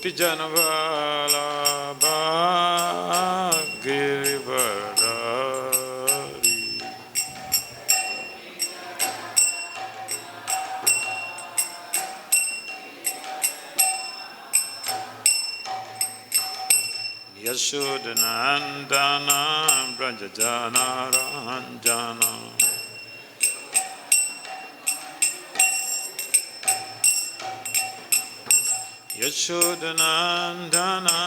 Gopi Janavalabha Girivardhari Yashodanandana Brajajana Ranjana Yashodanandana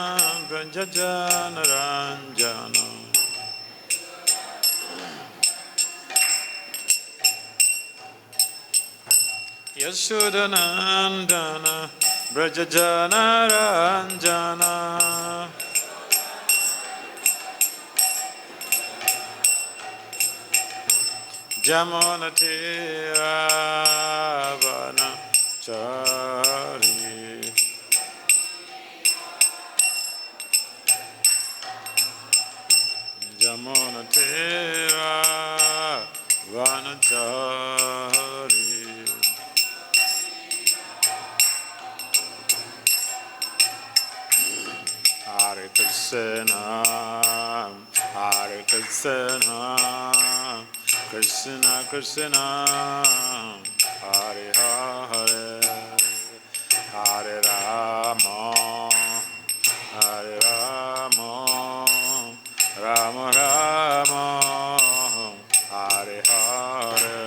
Brajajana Ranjana Yashodanandana Brajajana Ranjana Jamunatira Vanachari Jamunatira Vanachari Hare Krishna Hare Krishna Krishna Krishna Hare Hare Hare Rama Hare Rama Rama Rama Hare Hare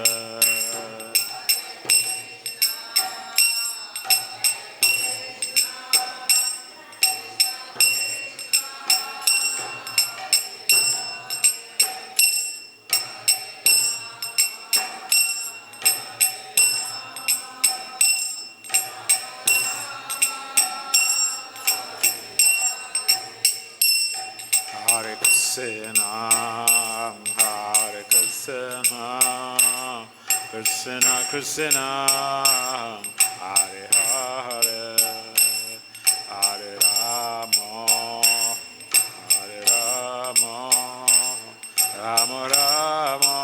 Krishna Krishna Hare Hare Hare Rama Hare Rama Rama Rama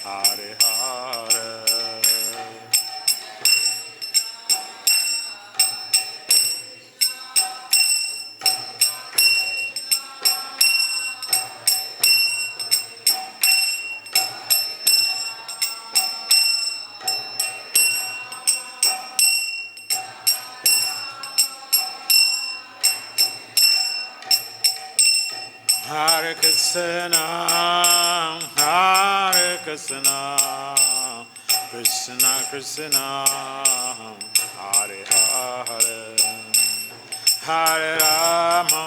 Hare Hare Hare Krishna, Hare Krishna, Krishna Krishna, Hare Hare, Hare Rama,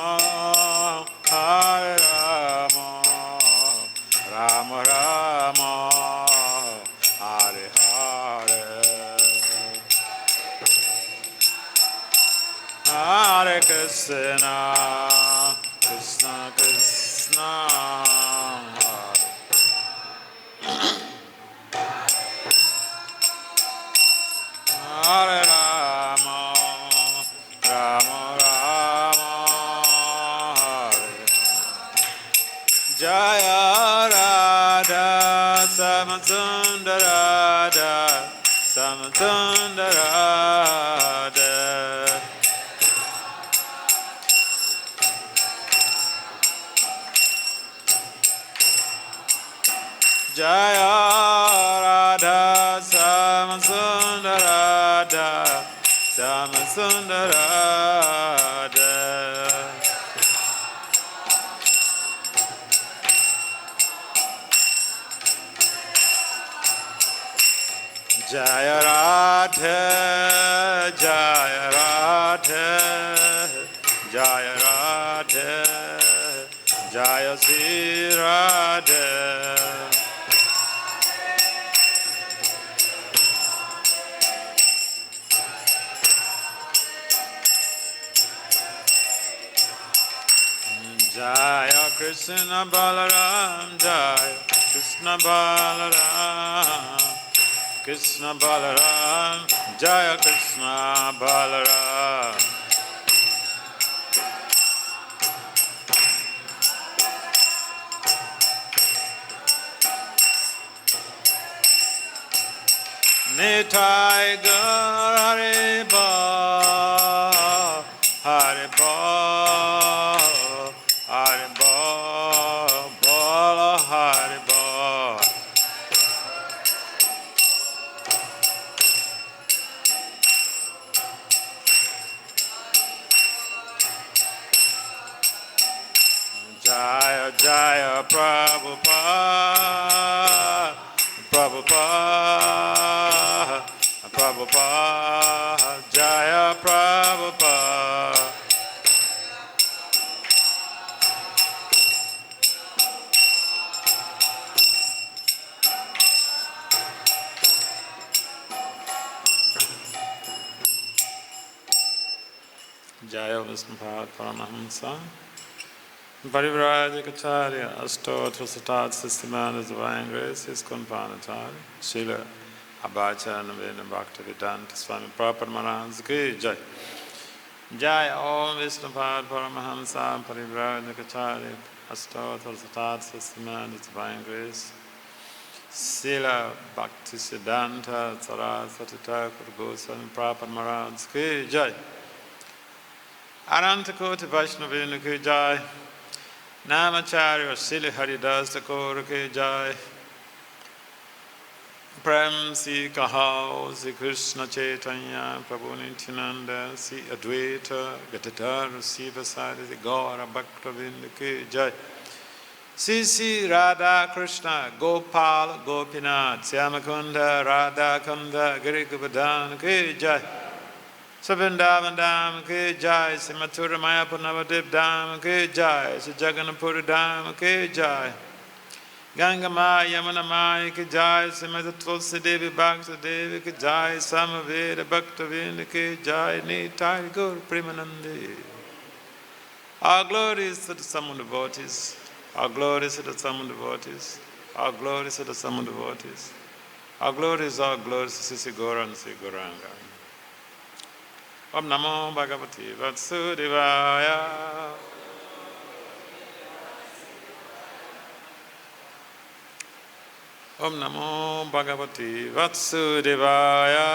Hare Rama, Rama Rama, Hare Hare, Hare Krishna. Krishna Krishna Hare Rama Rama Rama Hare Jaya Radha Samasundara Radha Samasundara Radha Jaya Radha Samasundara Radha Samasundara Radha Jaya Radha Jaya Radha Jaya Radha Jaya Sri Radha Jaya Krishna Balaram Jaya Krishna Balaram Krishna Balaram Jaya Krishna Balaram Nitai Gaur Hare Bal Jaya Jaya Prabhupada, Prabhupada, Prabhupada, Jaya Prabhupada. Jaya Vishnupada Paramahamsa Parivrajikacharya Ashtotra Satat Systematic Divine Grace ISKCON Panacharya Srila Abhacharya Bhaktivedanta Swami Purport Maharaj Ki Jai. Jaya Om Vishnupada Paramahamsa Parivrajikacharya Ashtotra Satat Systematic Divine Grace Srila Bhaktisiddhanta Saraswati Thakur Goswami Purport Maharaj Ki Jai. Anantakoti Vaishnavina Ki Jai. Namacharya Srila Haridas Thakur Ki Jai. Prem Si Kahau Si Krishna Chaitanya Prabhu Nityananda Si Advaita Gadadhara Si Vasudeva Si Gaura Bhaktavinda Ki Jai. Si Radha Krishna Gopal Gopinath Syamakunda Radha Kunda Girikubadana Ki Jai. Vrindavan Dham Ki Jai, Si Mathura Mayapur Navadip Dham Ki Jai, Si Jagannathpuri Dham Ki Jai, Ganga Maya Yamuna Maya Ki Jai, Si Mata Tulsi Devi Bhakta Devi Ki Jai, Samaveda Bhakta Vinda Ki Jai, Nitai Gaur Premanandi. Our glory is to the Saman devotees, our glory is to the Saman devotees, our glory is to the Saman devotees, our glory is our glory, Sisi Gauranga Si Gauranga. Om Namo Bhagavate Vasudevaya. Om Namo Bhagavate Vasudevaya.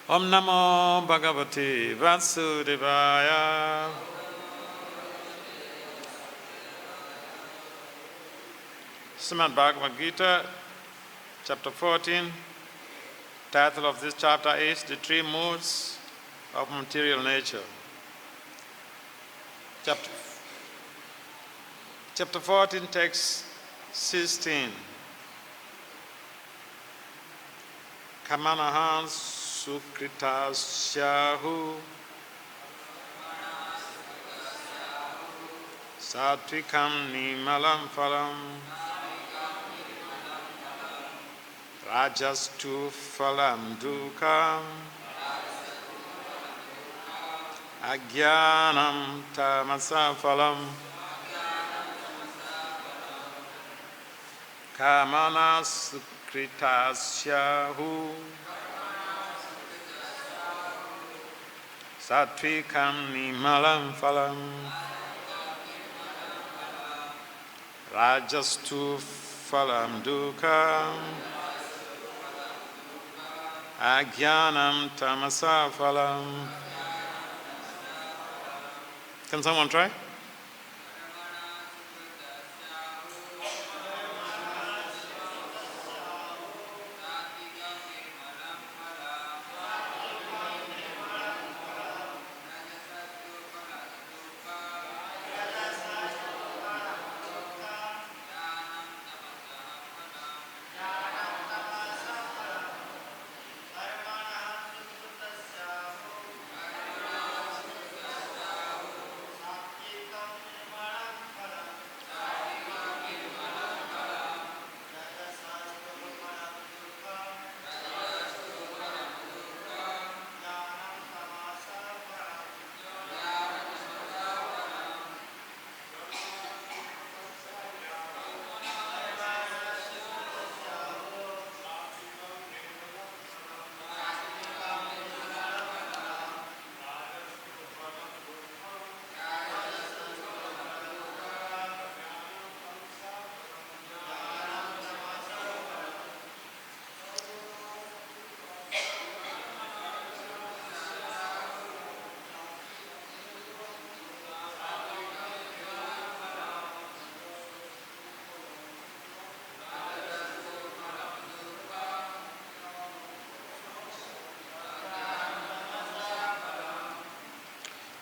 Om Namo Bhagavate Vasudevaya. Bhagavad-gītā, chapter 14, title of this chapter is The Three Moods of Material Nature. Chapter 14, text 16. karmaṇaḥ su-kṛtasyahuḥ sāttvikam nirmalam phalam rajas phalam duḥkham ajñānam tamasaḥ phalam karmaṇaḥ sukṛtasyāhuḥ sāttvikam nirmalam phalam rajasas phalam duḥkham ajñānam tamasaḥ phalam. Can someone try?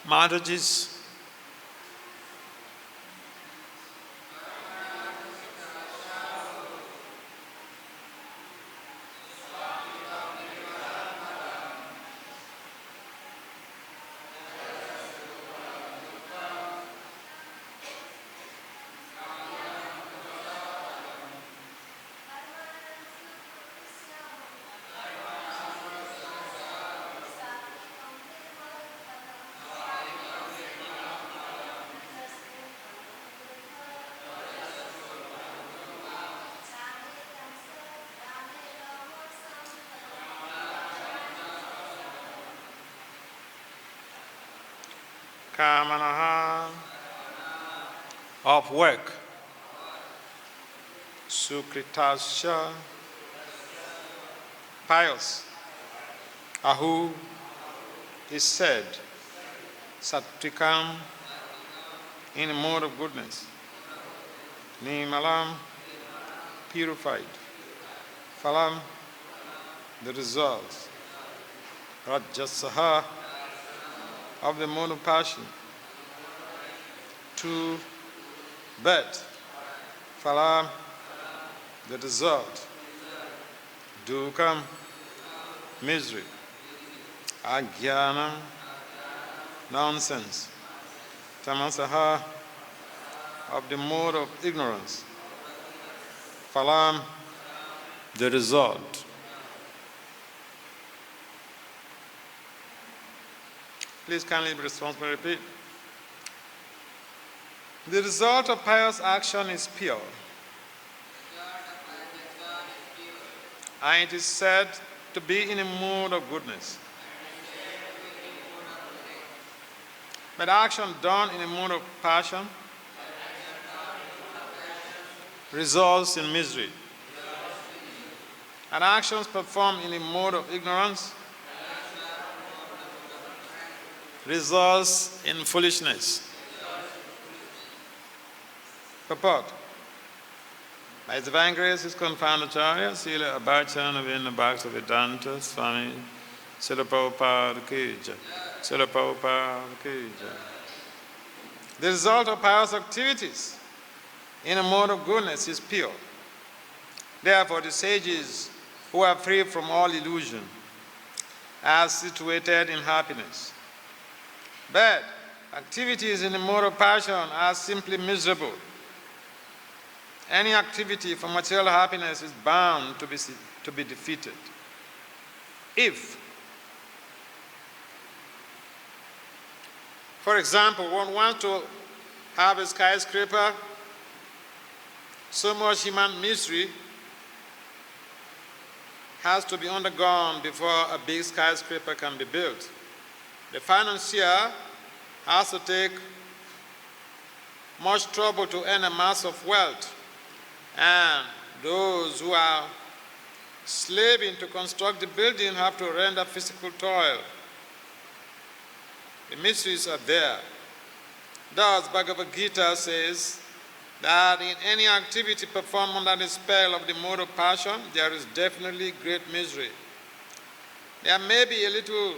Mataji's karmaṇaḥ of work, su-kṛtasya pious, āhuḥ is said, sāttvikaṁ in a mode of goodness, nirmalam purified, phalam the results, rajasaḥ of the mode of passion, to birth, phalam the result, duḥkham misery, ajñānam nonsense, tamasaḥ of the mode of ignorance, phalam the result. Please kindly be responsible. Repeat. The result of pious action is pure. And it is said to be in a mood of goodness. But action done in a mood of passion results in misery. And actions performed in a mode of ignorance results in foolishness. Purport. By His divine grace, ISKCON founder Acharya, Srila Abhachan of Bhagavad-gītā, Swami, Srila Prabhupada, Srila Prabhupada. The result of pious activities in a mode of goodness is pure. Therefore, the sages who are free from all illusion are situated in happiness. But activities in the mode of passion are simply miserable. Any activity for material happiness is bound to be defeated. If, for example, one wants to have a skyscraper, so much human misery has to be undergone before a big skyscraper can be built. The financier has to take much trouble to earn a mass of wealth, and those who are slaving to construct the building have to render physical toil. The miseries are there. Thus, Bhagavad-gītā says that in any activity performed under the spell of the mode of passion, there is definitely great misery. There may be a little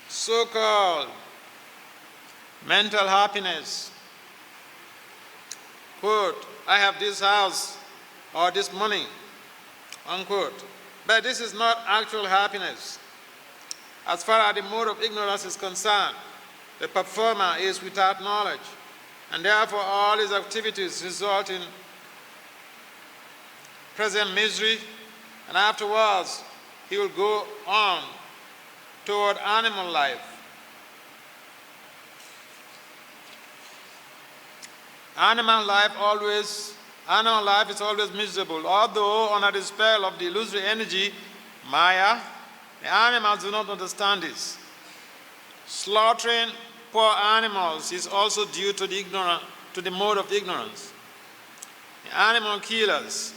so-called mental happiness. Quote, I have this house or this money, unquote. But this is not actual happiness. As far as the mode of ignorance is concerned, the performer is without knowledge, and therefore all his activities result in present misery, and afterwards he will go on toward animal life. Animal life is always miserable. Although under the spell of the illusory energy, Maya, the animals do not understand this. Slaughtering poor animals is also due to the mode of ignorance. The animal killers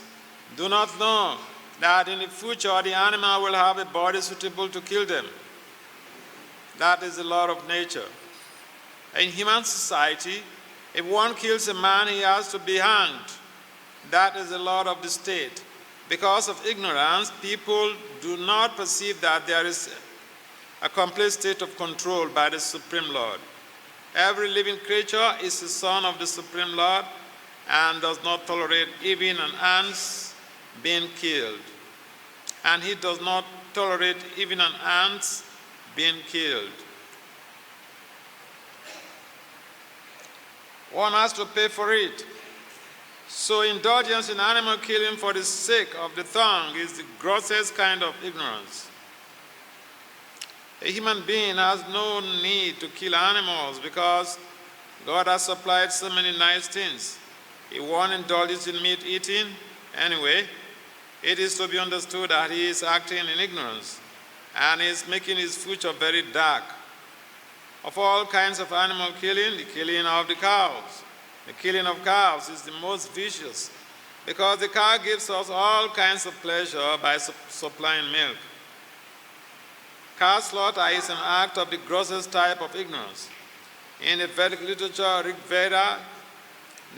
do not know that in the future the animal will have a body suitable to kill them. That is the law of nature. In human society, if one kills a man, he has to be hanged. That is the law of the state. Because of ignorance, people do not perceive that there is a complete state of control by the Supreme Lord. Every living creature is a son of the Supreme Lord and does not tolerate even an ant's being killed. And he does not tolerate even an ant's being killed. One has to pay for it. So indulgence in animal killing for the sake of the tongue is the grossest kind of ignorance. A human being has no need to kill animals because God has supplied so many nice things. If one indulges in meat eating anyway, it is to be understood that he is acting in ignorance and is making his future very dark. Of all kinds of animal killing, the killing of the cows. The killing of cows is the most vicious because the cow gives us all kinds of pleasure by supplying milk. Cow slaughter is an act of the grossest type of ignorance. In the Vedic literature, Rig Veda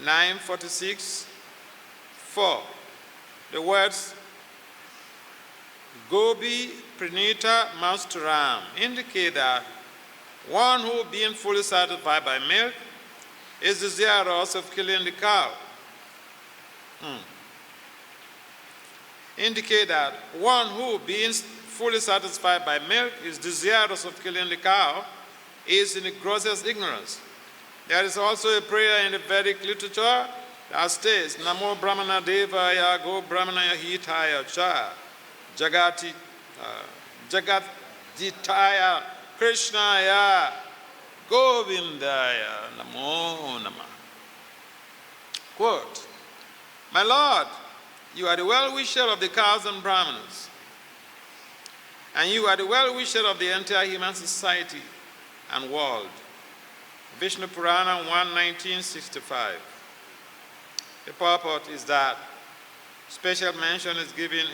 9:46-4, the words Gobi Pranita Masturam indicate that one who, being fully satisfied by milk, is desirous of killing the cow. Indicate that one who, being fully satisfied by milk, is desirous of killing the cow, is in the grossest ignorance. There is also a prayer in the Vedic literature that states, Namo Brahmana Devaya Go Brahmanaya Hitaya Cha Jagatitaya Krishnaya Govindaya Namo Namah. Quote, My Lord, you are the well-wisher of the cows and brahmanas, and you are the well-wisher of the entire human society and world. Vishnu Purana 1:1965. The purport is that special mention is given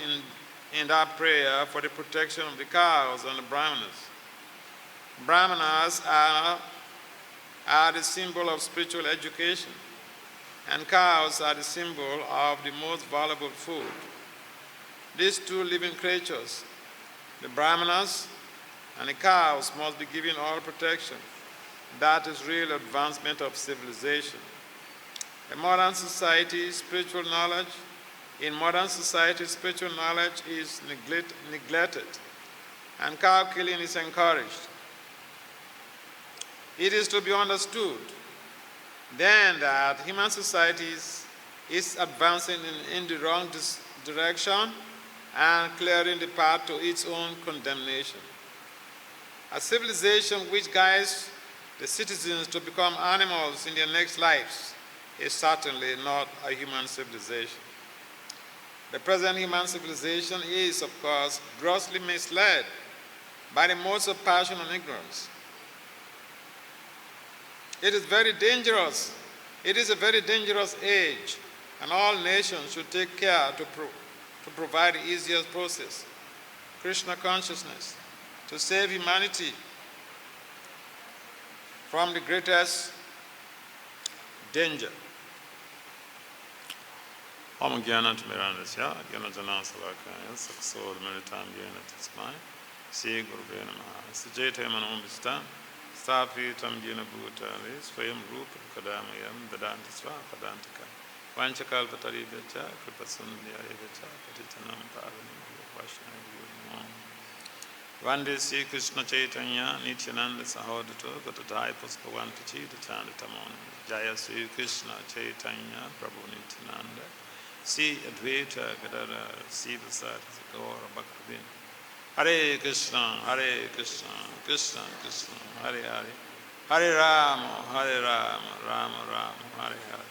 in that prayer for the protection of the cows and the brahmanas. Brahmanas are the symbol of spiritual education, and cows are the symbol of the most valuable food. These two living creatures, the brahmanas and the cows, must be given all protection. That is real advancement of civilization. In modern society, spiritual knowledge is neglected, and cow killing is encouraged. It is to be understood then that human society is advancing in the wrong direction and clearing the path to its own condemnation. A civilization which guides the citizens to become animals in their next lives is certainly not a human civilization. The present human civilization is, of course, grossly misled by the modes of passion and ignorance. It is very dangerous. It is a very dangerous age, and all nations should take care to provide the easiest process, Krishna consciousness, to save humanity from the greatest danger. Om Jnana Timirandasya, Jnana Jana Salakaya, Saksod Meritam Jnana Tismai, Sri Guru Namaha, Sujete Manam Vistam, Sthapitam Jnana Bhutali, Swayam Rupa Kadamayam, Vedanta Swapadantika, Vanchakalpatari Vecha, Kripasundya Vecha, Patitanam Pavanam, Vashnam. Vande Sri Krishna Chaitanya, Nityananda Sahodato, Gatatai Puspavantachi, the Chandatamon, Jaya Sri Krishna Chaitanya, Prabhu Nityananda, Sri Advaita Gadara, Sri Vasudeva, Gaura Bhaktivin. Hare Krishna, Krishna Krishna, Hare Hare, Hare Rama, Rama Rama, Hare Hare.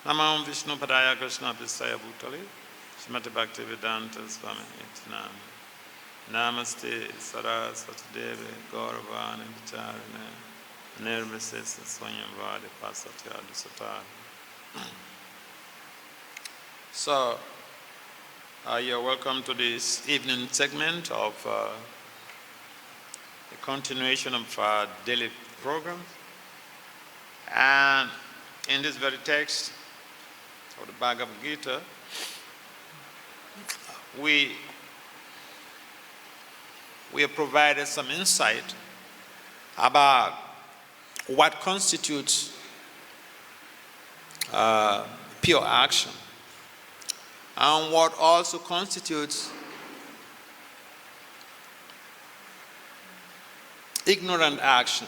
Namam Vishnu Padaya Krishna Pisaya Bhutali, Srimati Bhaktivedanta Swami Nityananda. Namaste Saraswati Devi Gauravani Vicharine Nirmalaṁ Swanyamvadi Pasatya Dusatari. So, you're welcome to this evening segment of the continuation of our daily program. And in this very text of the Bhagavad-gītā, we have provided some insight about what constitutes pure action and what also constitutes ignorant action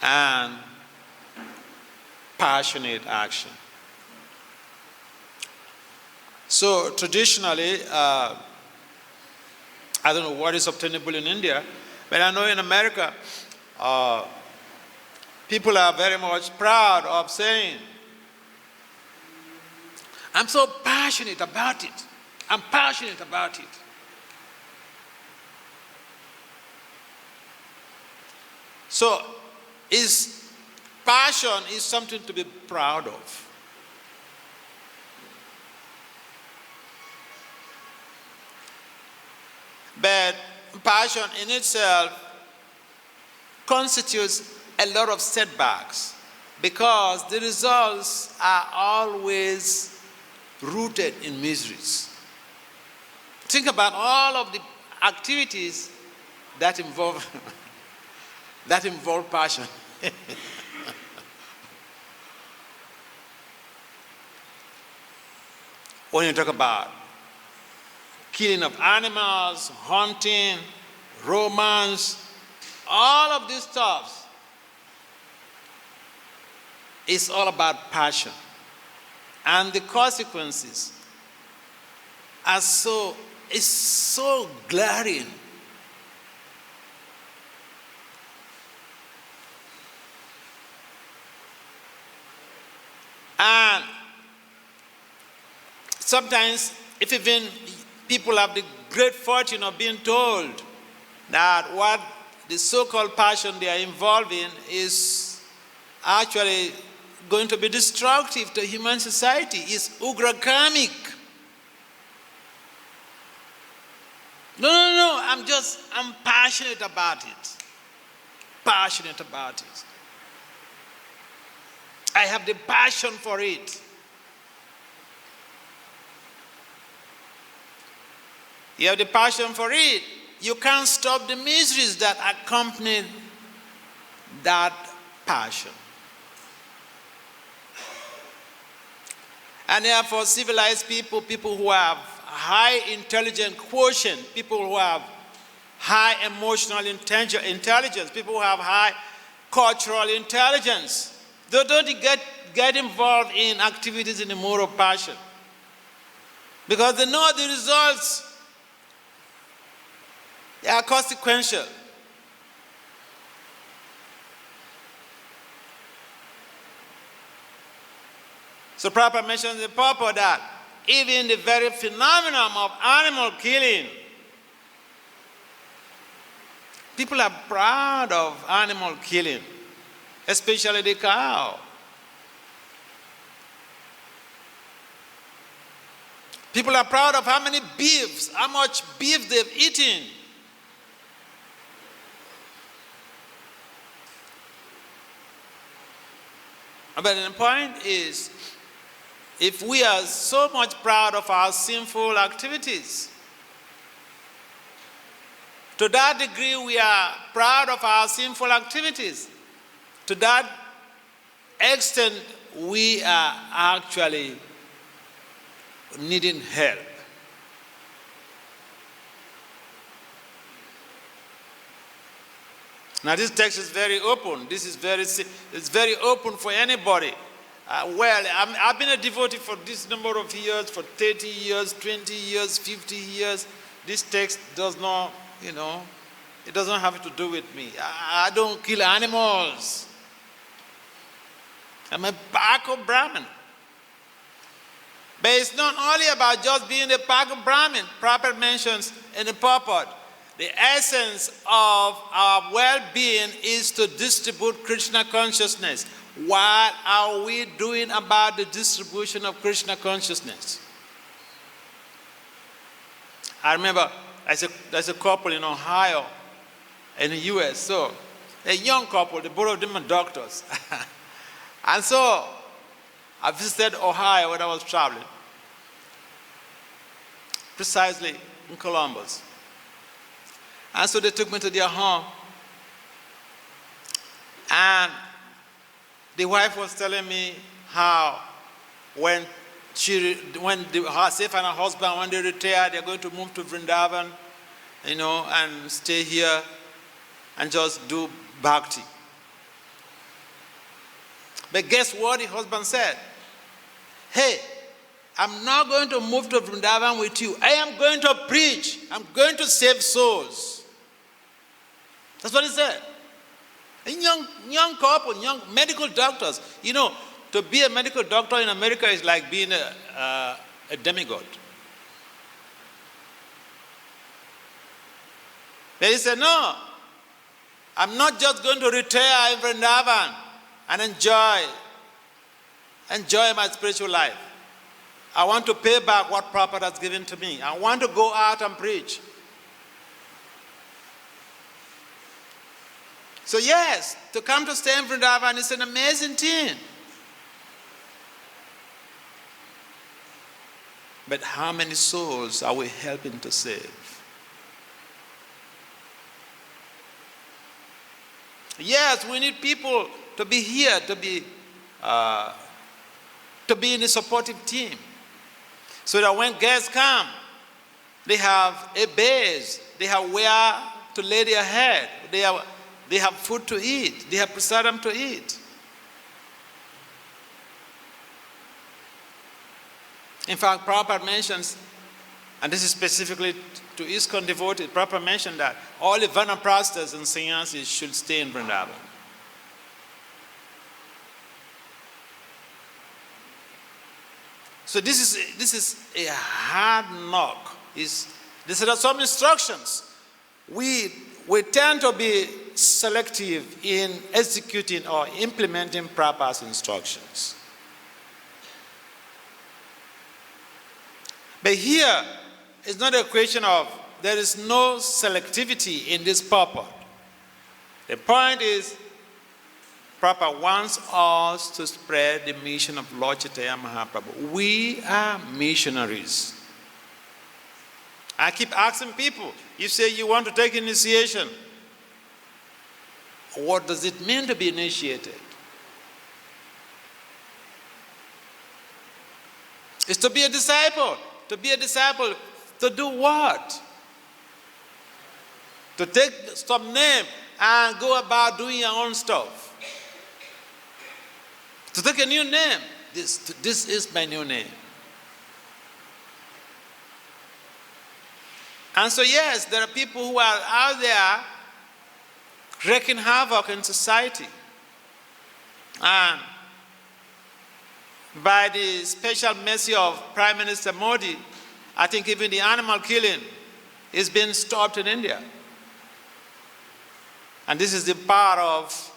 and passionate action. So traditionally, I don't know what is obtainable in India, but I know in America, people are very much proud of saying, I'm so passionate about it. I'm passionate about it. So, passion is something to be proud of. But passion in itself constitutes a lot of setbacks because the results are always rooted in miseries. Think about all of the activities that involve passion. When you talk about killing of animals, hunting, romance, all of these stuff is all about passion. And the consequences are so glaring. And sometimes, if even people have the great fortune of being told that what the so-called passion they are involved in is actually going to be destructive to human society, is ugrakarmic. No, I'm passionate about it. Passionate about it. I have the passion for it. You have the passion for it. You can't stop the miseries that accompany that passion. And therefore, civilized people, people who have high intelligent quotient, people who have high emotional intelligence, people who have high cultural intelligence, they don't get involved in activities in the mode of passion because they know the results. They are consequential. So Prabhupada mentions in the purport that even the very phenomenon of animal killing, people are proud of animal killing, especially the cow. People are proud of how much beef they've eaten. But the point is, if we are so much proud of our sinful activities, to that degree we are proud of our sinful activities, to that extent we are actually needing help. Now this text is very open. It's very open for anybody. I've been a devotee for this number of years, for 30 years, 20 years, 50 years. This text does not, it doesn't have to do with me. I don't kill animals. I'm a Bhagavad Brahmin. But it's not only about just being a Bhagavad Brahmin. Prabhupada mentions in the purport, the essence of our well-being is to distribute Krishna consciousness. What are we doing about the distribution of Krishna consciousness? I remember there's a couple in Ohio, in the US. So, a young couple, the both of them are doctors. And so, I visited Ohio when I was traveling, precisely in Columbus. And so they took me to their home. And the wife was telling me how when herself and her husband, when they retire, they're going to move to Vrindavan, and stay here and just do bhakti. But guess what the husband said? Hey, I'm not going to move to Vrindavan with you. I am going to preach. I'm going to save souls. That's what he said. A young couple, young medical doctors. To be a medical doctor in America is like being a demigod. But he said, no, I'm not just going to retire in Vrindavan and enjoy my spiritual life. I want to pay back what Prabhupada has given to me. I want to go out and preach. So yes, to come to stay in Vrindavan is an amazing thing. But how many souls are we helping to save? Yes, we need people to be here, to be in a supportive team. So that when guests come, they have a base, they have where to lay their head, they have food to eat, they have prasadam to eat. In fact, Prabhupada mentions, and this is specifically to ISKCON devotees, Prabhupada mentioned that all the vanaprasthas and sannyasis should stay in Vrindavan. So this is a hard knock. There are some instructions. We tend to be selective in executing or implementing Prabhupada's instructions. But here, it's not a question of there is no selectivity in this purport. The point is, Prabhupada wants us to spread the mission of Lord Chaitanya Mahaprabhu. We are missionaries. I keep asking people, you say you want to take initiation. What does it mean to be initiated? It's to be a disciple. To be a disciple, to do what? To take some name and go about doing your own stuff. To take a new name. This is my new name. And so yes, there are people who are out there wreaking havoc in society. And by the special mercy of Prime Minister Modi, I think even the animal killing is being stopped in India. And this is the power of,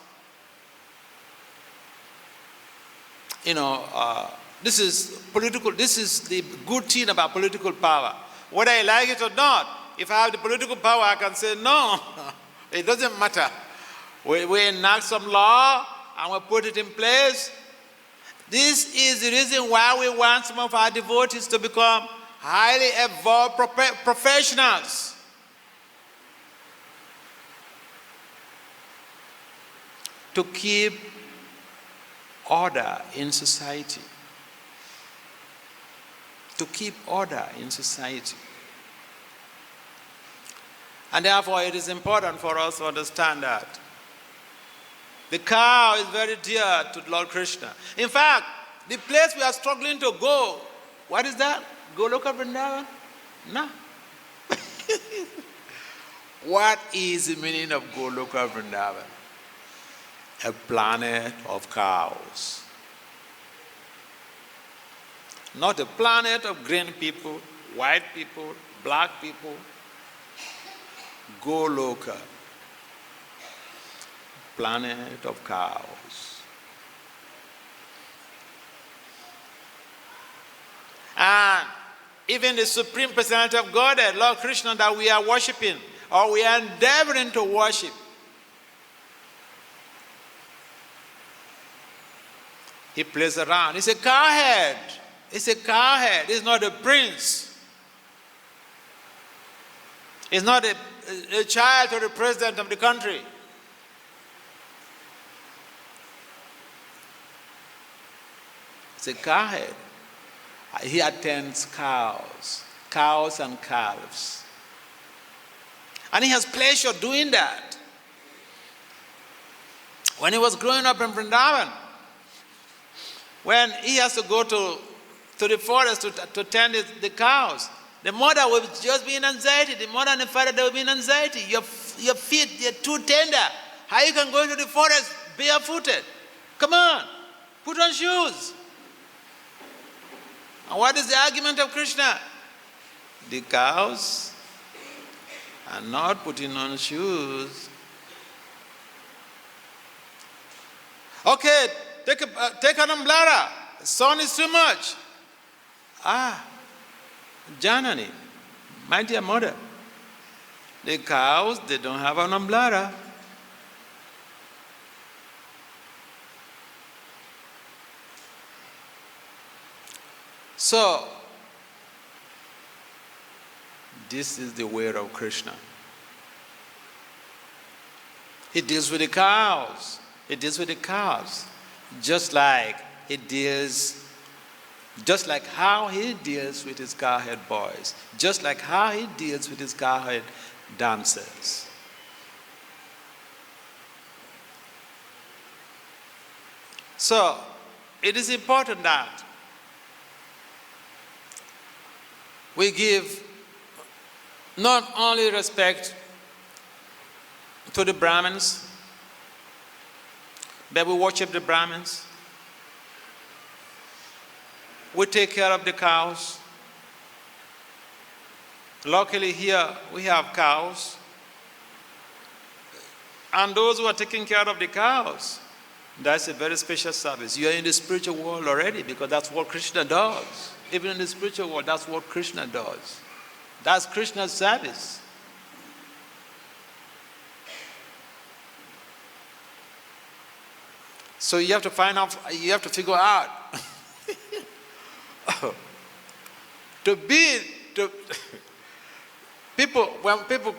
this is the good thing about political power. Whether I like it or not, if I have the political power, I can say, no, it doesn't matter. We enact some law and we put it in place. This is the reason why we want some of our devotees to become highly evolved professionals. To keep order in society. To keep order in society. And therefore it is important for us to understand that the cow is very dear to Lord Krishna. In fact, the place we are struggling to go, what is that? Goloka Vrindavan? No. What is the meaning of Goloka Vrindavan? A planet of cows. Not a planet of green people, white people, black people. Goloka. Planet of cows. And even the Supreme Personality of Godhead, Lord Krishna, that we are worshipping, or we are endeavoring to worship, he plays around. It's a cowhead. It's a cowhead. It's not a prince. It's not a child or the president of the country. He's a cowhead. He attends cows and calves. And he has pleasure doing that. When he was growing up in Vrindavan, when he has to go to the forest to tend the cows, the mother will just be in anxiety. The mother and the father, they will be in anxiety. Your feet, they're too tender. How you can go into the forest barefooted? Come on, put on shoes. And what is the argument of Krishna? The cows are not putting on shoes. Okay, take an umbrella. The sun is too much. Janani, my dear mother, the cows, they don't have an umbrella. So, this is the way of Krishna. He deals with the cows. He deals with the calves, just like how he deals with his cowhead boys, just like how he deals with his cowhead dancers. So, it is important that we give not only respect to the Brahmins, but we worship the Brahmins. We take care of the cows. Luckily here we have cows. And those who are taking care of the cows, that's a very special service. You are in the spiritual world already because that's what Krishna does. Even in the spiritual world, that's what Krishna does. That's Krishna's service. So you have to figure out when people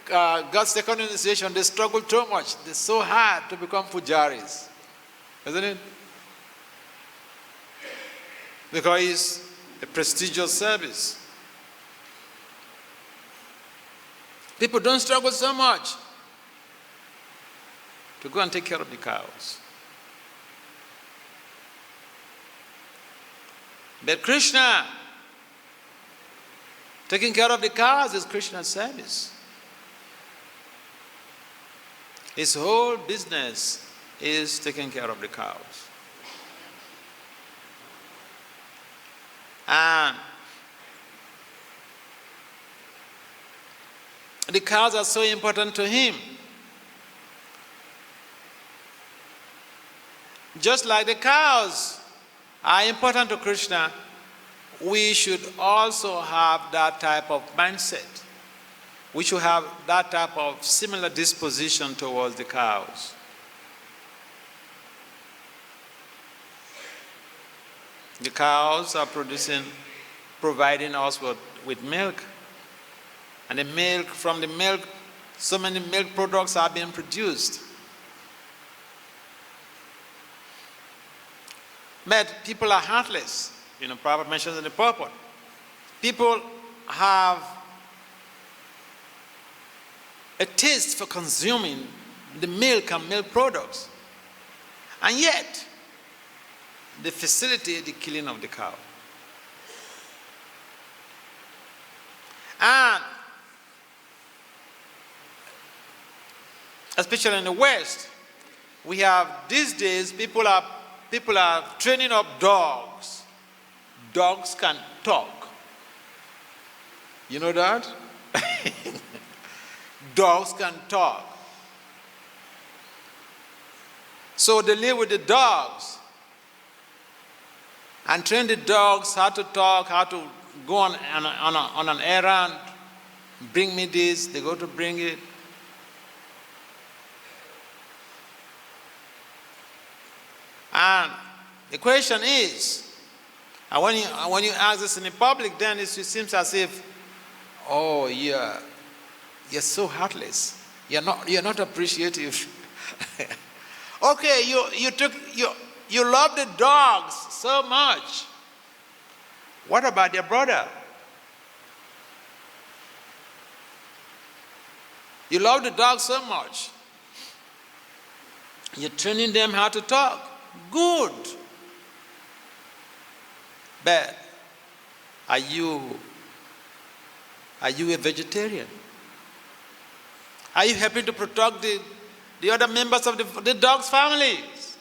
got second initiation, they struggle too much. They're so hard to become pujaris, isn't it? Because it's a prestigious service. People don't struggle so much to go and take care of the cows. But Krishna, taking care of the cows is Krishna's service. His whole business is taking care of the cows. And the cows are so important to him. Just like the cows are important to Krishna, we should also have that type of mindset. We should have that type of similar disposition towards the cows. The cows are providing us with milk. And from the milk, so many milk products are being produced. But people are heartless. Prabhupada mentions in the Purport. People have a taste for consuming the milk and milk products. And yet, they facilitate the killing of the cow. And especially in the West, we have these days, people are training up dogs. Dogs can talk. You know that? Dogs can talk. So they live with the dogs and train the dogs how to talk, how to go on an errand, bring me this, they go to bring it. And the question is, and when you ask this in the public, then it seems as if, oh, you're so heartless. You're not appreciative. Okay, you love the dogs so much. What about your brother? You love the dog so much. You're training them how to talk. Good. But are you a vegetarian? Are you helping to protect the other members of the dog's families?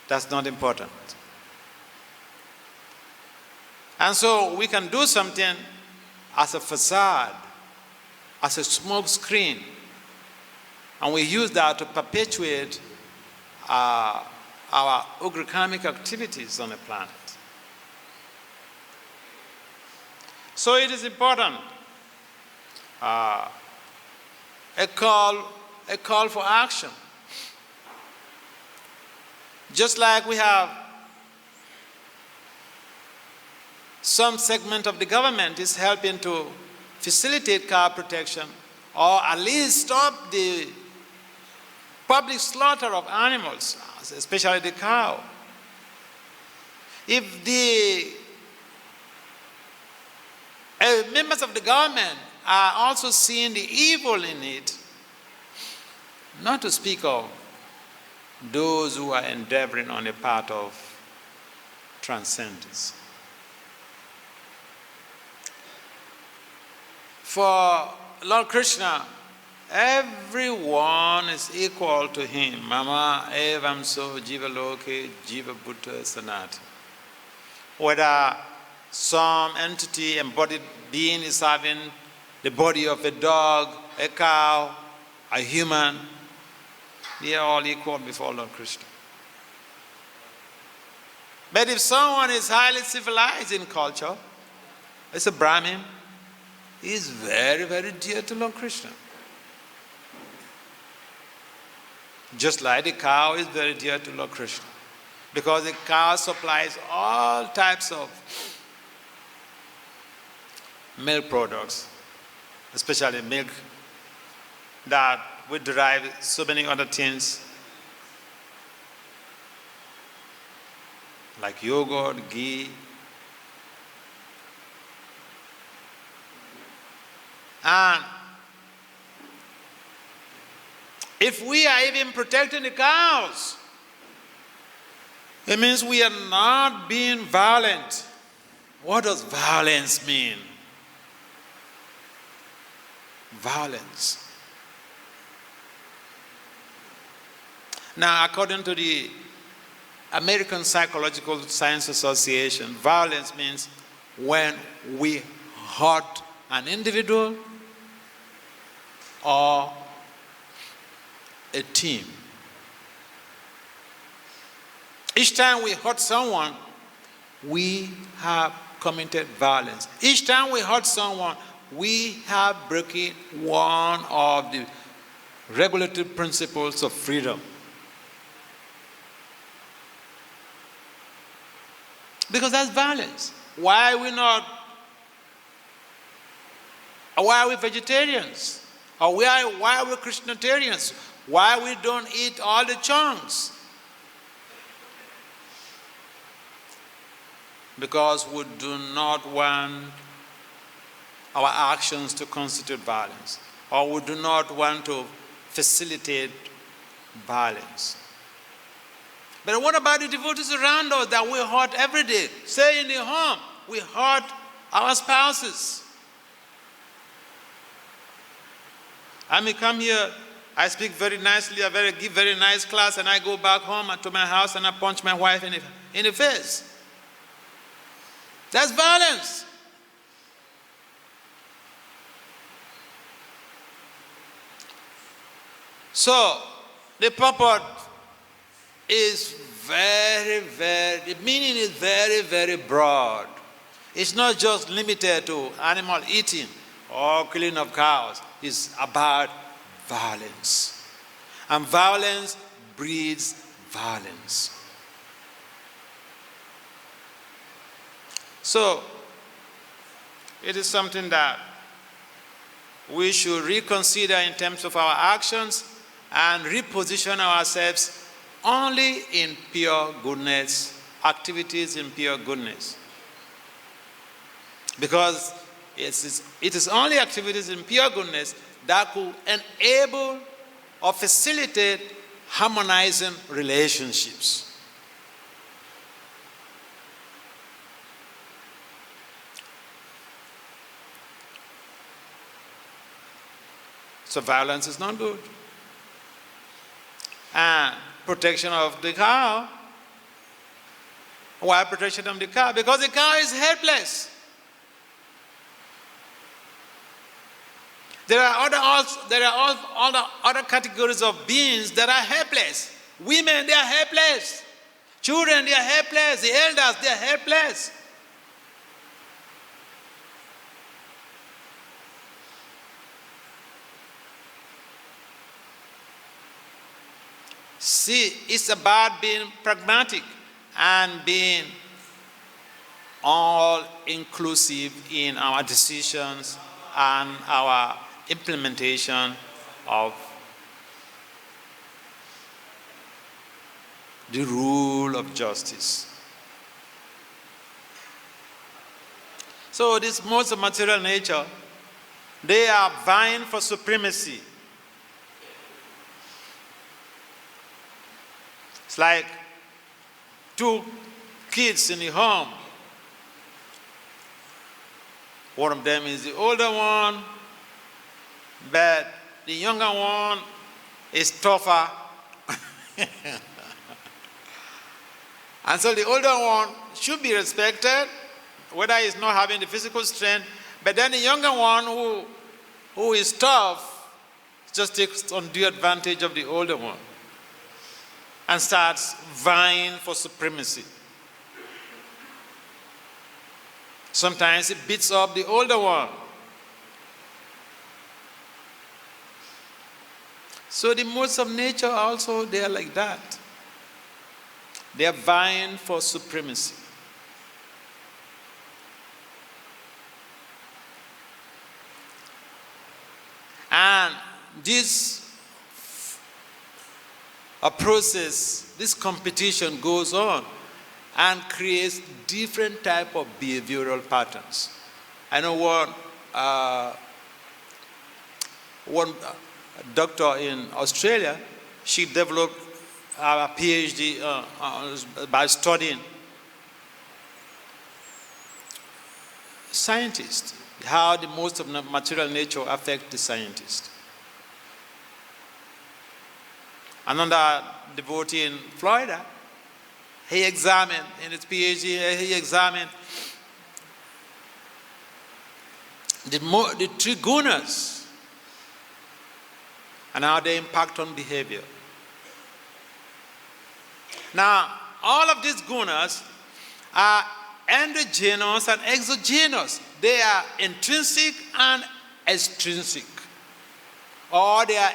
That's not important. And so we can do something as a facade, as a smoke screen, and we use that to perpetuate our āhuḥ activities on the planet. So it is important, a call for action. Just like we have some segment of the government is helping to facilitate cow protection, or at least stop the public slaughter of animals, especially the cow. If the members of the government are also seeing the evil in it, not to speak of those who are endeavoring on the path of transcendence. For Lord Krishna, everyone is equal to him. Mama evam so jiva loke jiva bhutta sanat. Whether some entity, embodied being, is having the body of a dog, a cow, a human, they are all equal before Lord Krishna. But if someone is highly civilized in culture, it's a Brahmin, he is very, very dear to Lord Krishna. Just like the cow is very dear to Lord Krishna, because the cow supplies all types of milk products, especially milk that we derive so many other things like yogurt, ghee. And if we are even protecting the cows, it means we are not being violent. What does violence mean? Violence. Now, according to the American Psychological Science Association, violence means when we hurt an individual or a team. Each time we hurt someone, we have committed violence. Each time we hurt someone, we have broken one of the regulatory principles of freedom. Because that's violence. Why are we vegetarians? Or why are we Krishnatarians? Why we don't eat all the chunks? Because we do not want our actions to constitute violence, or we do not want to facilitate violence. But what about the devotees around us that we hurt every day? Say in the home, we hurt our spouses. I may come here, I speak very nicely, I give very nice class, and I go back home to my house and I punch my wife in the face. That's violence. So, the purport is the meaning is very, very broad. It's not just limited to animal eating or killing of cows. It's about violence. And violence breeds violence. So, it is something that we should reconsider in terms of our actions and reposition ourselves only in pure goodness, activities in pure goodness. Because it is only activities in pure goodness that could enable or facilitate harmonizing relationships. So violence is not good. And protection of the cow. Why protection of the cow? Because the cow is helpless. There are other categories of beings that are helpless. Women, they are helpless. Children, they are helpless. The elders, they are helpless. See, it's about being pragmatic and being all-inclusive in our decisions and our implementation of the rule of justice. So these modes of material nature, they are vying for supremacy. It's like two kids in the home. One of them is the older one, but the younger one is tougher. And so the older one should be respected, whether he's not having the physical strength, but then the younger one who is tough just takes undue advantage of the older one and starts vying for supremacy. Sometimes it beats up the older one. So the modes of nature also, they are like that. They are vying for supremacy. And this process, this competition goes on and creates different type of behavioral patterns. I know one doctor in Australia, she developed a PhD by studying scientists, how the most of material nature affect the scientist. Another devotee in Florida, he examined, in his PhD, he examined the three gunas and how they impact on behavior. Now, all of these gunas are endogenous and exogenous. They are intrinsic and extrinsic. Or they are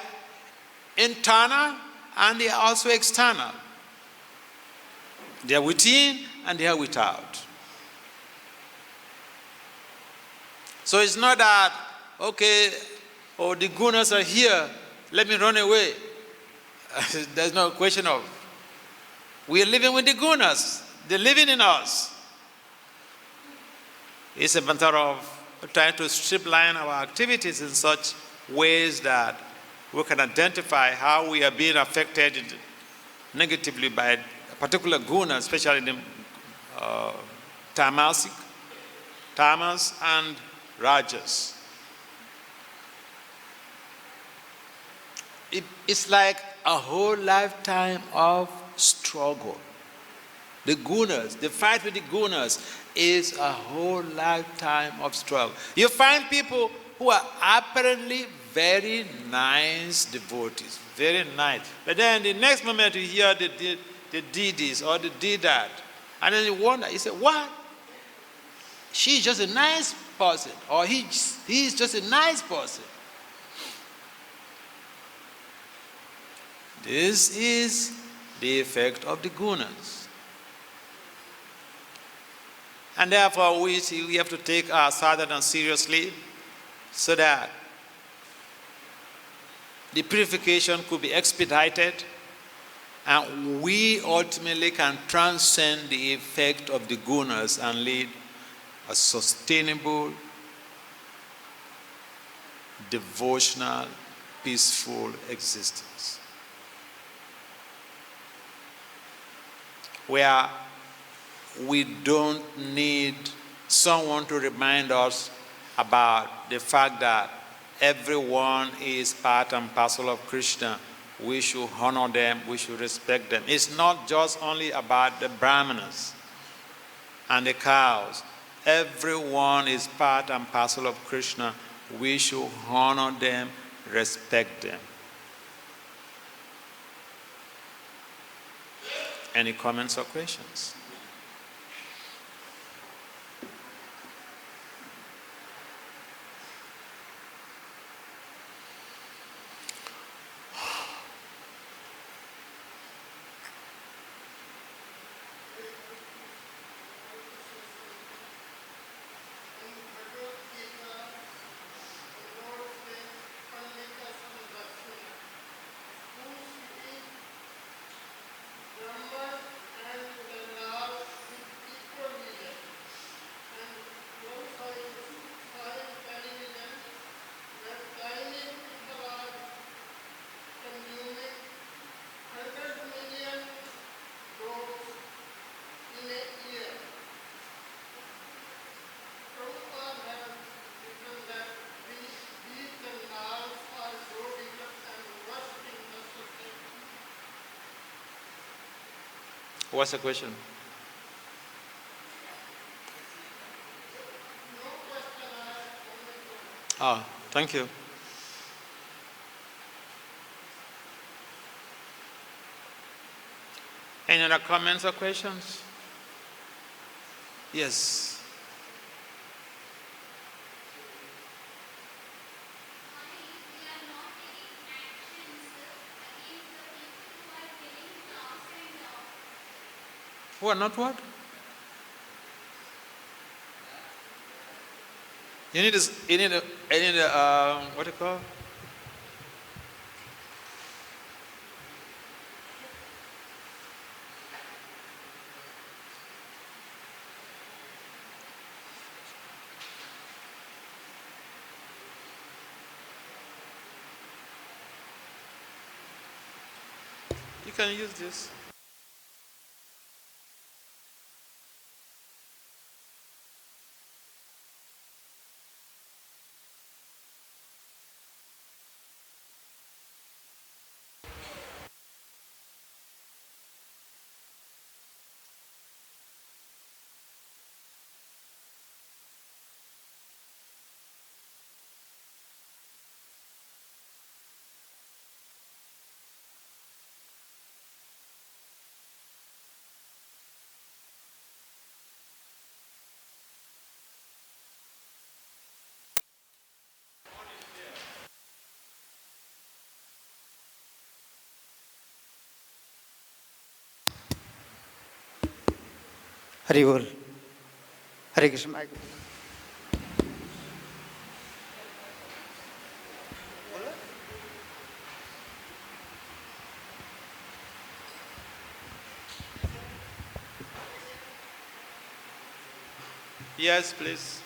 internal and they are also external. They are within and they are without. So it's not that, okay, oh, the gunas are here, let me run away. There's no question of, we are living with the gunas, they're living in us. It's a matter of trying to streamline our activities in such ways that we can identify how we are being affected negatively by a particular guna, especially the tamas and rajas. It's like a whole lifetime of struggle. The gunas, the fight with the gunas is a whole lifetime of struggle. You find people who are apparently very nice devotees, very nice. But then the next moment you hear they did this or they did that. And then you wonder, you say, what? She's just a nice person, or he's just a nice person. This is the effect of the gunas. And therefore we have to take our sadhana seriously so that the purification could be expedited And we ultimately can transcend the effect of the gunas and lead a sustainable, devotional, peaceful existence, where we don't need someone to remind us about the fact that everyone is part and parcel of Krishna. We should honor them, we should respect them. It's not just only about the brahmanas and the cows. Everyone is part and parcel of Krishna. We should honor them, respect them. Any comments or questions? What's the question? Oh, thank you. Any other comments or questions? Yes. Who are not what? You need what do you call? You can use this. Hari Bol. Hare Krishna. Yes, please.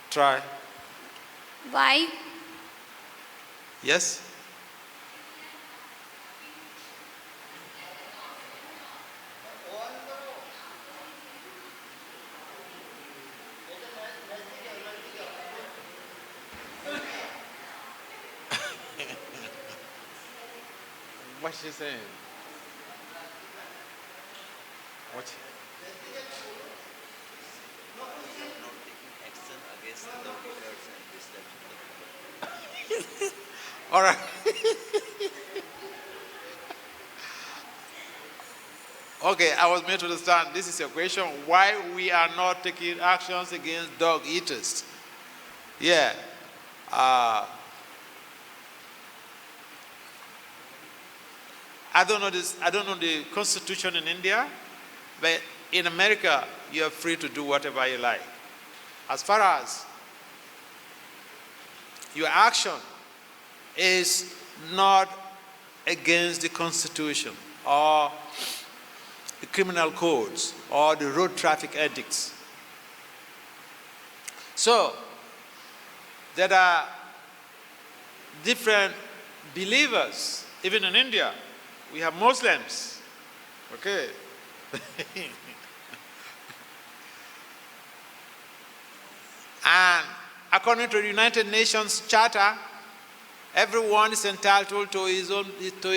Try. Why? Yes? What's she saying? What? All right. Okay, I was made to understand. This is your question. Why we are not taking actions against dog eaters? Yeah. I don't know the constitution in India, but in America, you are free to do whatever you like. As far as your action is not against the constitution or the criminal codes or the road traffic edicts. So, there are different believers, even in India. We have Muslims, okay? And according to the United Nations Charter, everyone is entitled to his own, to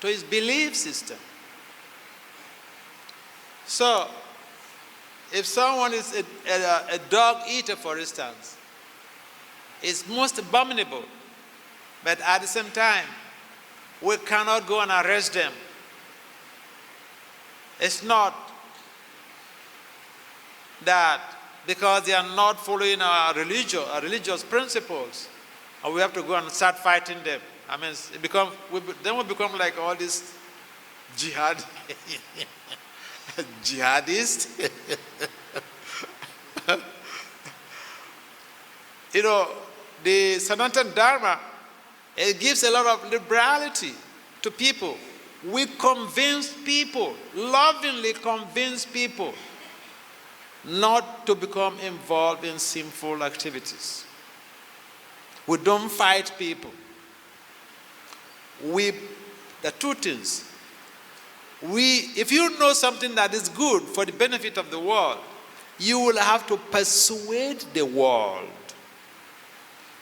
his belief system. So, if someone is a dog eater, for instance, it's most abominable, but at the same time, we cannot go and arrest them. It's not that because they are not following our religious principles, and we have to go and start fighting them. I mean, then we become like all these jihadists. You know, the Sanatana Dharma, it gives a lot of liberality to people. We convince people, lovingly convince people, not to become involved in sinful activities. We don't fight people. The two things. If you know something that is good for the benefit of the world, you will have to persuade the world,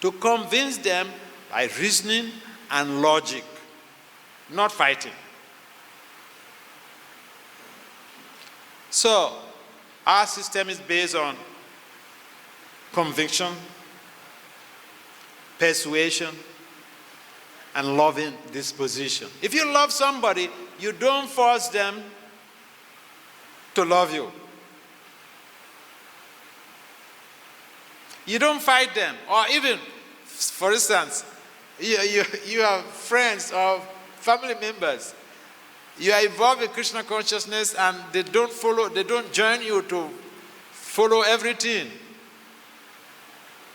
to convince them by reasoning and logic, not fighting. So, our system is based on conviction, persuasion, and loving disposition. If you love somebody, you don't force them to love you. You don't fight them. Or even, for instance, you have friends or family members. You are involved in Krishna consciousness and they don't join you to follow everything.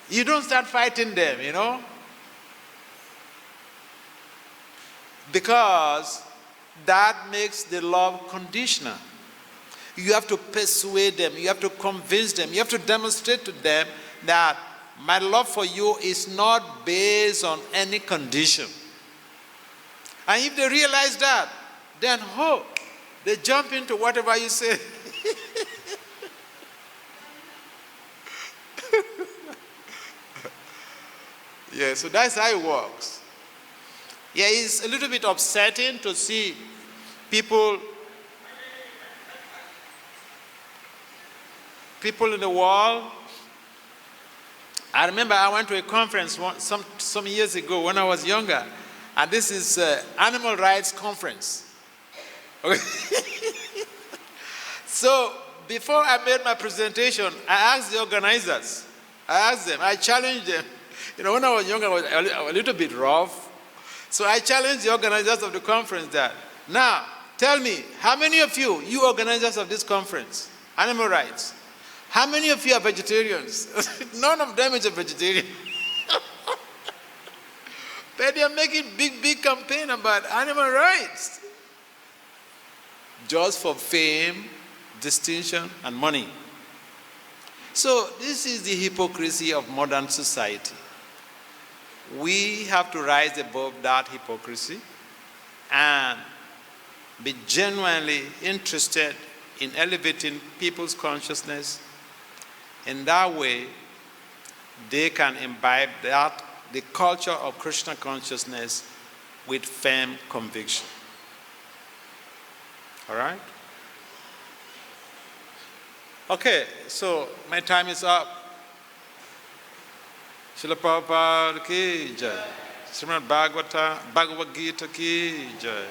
You don't start fighting them, you know. Because that makes the love conditional. You have to persuade them, you have to convince them, you have to demonstrate to them that my love for you is not based on any condition. And if they realize that, then they jump into whatever you say. Yeah, so that's how it works. Yeah, it's a little bit upsetting to see people in the world. I remember I went to a conference some years ago when I was younger, and this is an animal rights conference. Okay. So before I made my presentation, I asked the organizers, I challenged them. You know, when I was younger, I was a little bit rough. So I challenged the organizers of the conference that, now, tell me, how many of you organizers of this conference, animal rights, how many of you are vegetarians? None of them is a vegetarian. But they are making big campaign about animal rights. Just for fame, distinction, and money. So this is the hypocrisy of modern society. We have to rise above that hypocrisy and be genuinely interested in elevating people's consciousness. In that way, they can imbibe the culture of Krishna consciousness with firm conviction. All right? Okay, so my time is up. Srila Prabhupada ki jai. Srimad Bhagavad-gītā ki jai.